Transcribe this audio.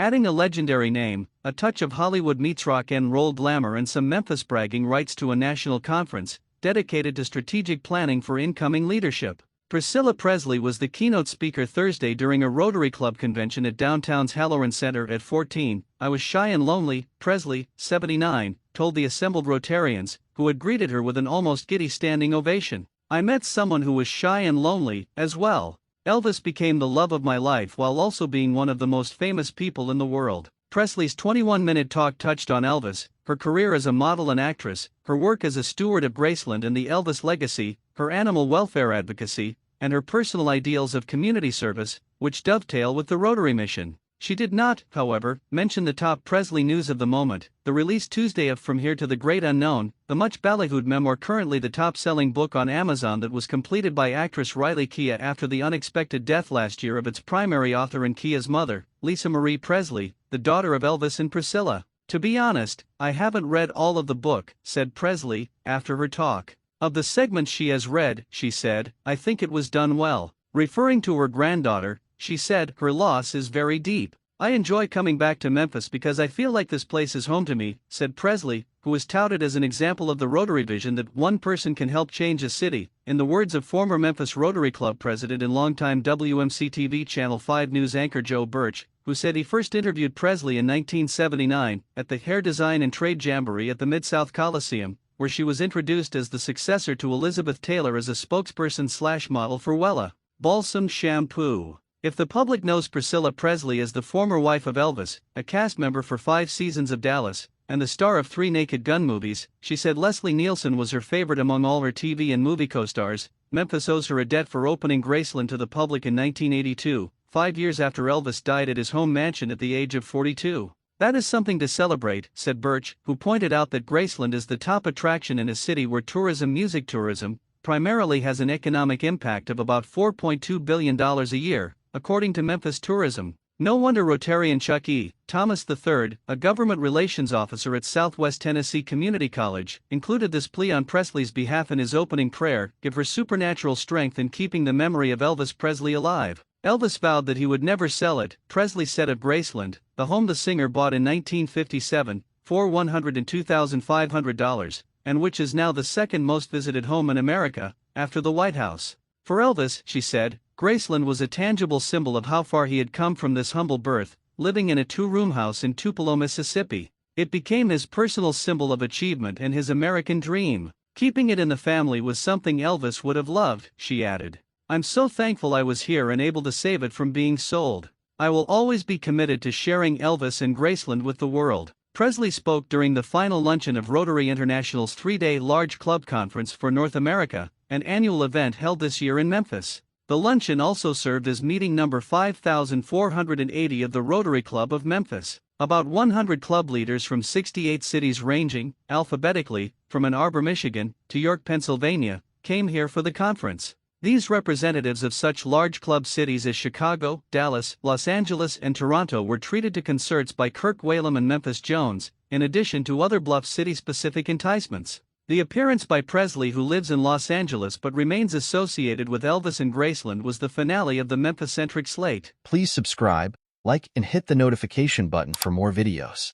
adding a legendary name, a touch of Hollywood meets rock and roll glamour and some Memphis bragging rights to a national conference dedicated to strategic planning for incoming leadership. Priscilla Presley was the keynote speaker Thursday during a Rotary Club convention at downtown's Halloran Center at 14. I was shy and lonely, Presley, 79, told the assembled Rotarians, who had greeted her with an almost giddy standing ovation. I met someone who was shy and lonely, as well. Elvis became the love of my life while also being one of the most famous people in the world. Presley's 21-minute talk touched on Elvis, her career as a model and actress, her work as a steward of Graceland and the Elvis legacy, her animal welfare advocacy, and her personal ideals of community service, which dovetail with the Rotary mission. She did not, however, mention the top Presley news of the moment, the release Tuesday of From Here to the Great Unknown, the much ballyhooed memoir currently the top-selling book on Amazon that was completed by actress Riley Keough after the unexpected death last year of its primary author and Keough's mother, Lisa Marie Presley, the daughter of Elvis and Priscilla. To be honest, I haven't read all of the book, said Presley, after her talk. Of the segments she has read, she said, I think it was done well. Referring to her granddaughter, she said, her loss is very deep. I enjoy coming back to Memphis because I feel like this place is home to me, said Presley, who is touted as an example of the Rotary vision that one person can help change a city, in the words of former Memphis Rotary Club president and longtime WMC-TV Channel 5 News anchor Joe Birch, who said he first interviewed Presley in 1979 at the Hair Design and Trade Jamboree at the Mid-South Coliseum, where she was introduced as the successor to Elizabeth Taylor as a spokesperson/model for Wella Balsam Shampoo. If the public knows Priscilla Presley as the former wife of Elvis, a cast member for 5 seasons of Dallas, and the star of 3 Naked Gun movies, she said Leslie Nielsen was her favorite among all her TV and movie co-stars. Memphis owes her a debt for opening Graceland to the public in 1982, 5 years after Elvis died at his home mansion at the age of 42. That is something to celebrate, said Birch, who pointed out that Graceland is the top attraction in a city where music tourism, primarily has an economic impact of about $4.2 billion a year, according to Memphis Tourism. No wonder Rotarian Chuck E. Thomas III, a government relations officer at Southwest Tennessee Community College, included this plea on Presley's behalf in his opening prayer: give her supernatural strength in keeping the memory of Elvis Presley alive. Elvis vowed that he would never sell it, Presley said of Graceland, the home the singer bought in 1957, for $102,500, and which is now the second most visited home in America, after the White House. For Elvis, she said, Graceland was a tangible symbol of how far he had come from this humble birth, living in a 2-room house in Tupelo, Mississippi. It became his personal symbol of achievement and his American dream. Keeping it in the family was something Elvis would have loved, she added. I'm so thankful I was here and able to save it from being sold. I will always be committed to sharing Elvis and Graceland with the world. Presley spoke during the final luncheon of Rotary International's 3-day large club conference for North America, an annual event held this year in Memphis. The luncheon also served as meeting number 5,480 of the Rotary Club of Memphis. About 100 club leaders from 68 cities ranging, alphabetically, from Ann Arbor, Michigan, to York, Pennsylvania, came here for the conference. These representatives of such large club cities as Chicago, Dallas, Los Angeles and Toronto were treated to concerts by Kirk Whalum and Memphis Jones, in addition to other Bluff City-specific enticements. The appearance by Presley, who lives in Los Angeles but remains associated with Elvis and Graceland, was the finale of the Memphis-centric slate. Please subscribe, like and hit the notification button for more videos.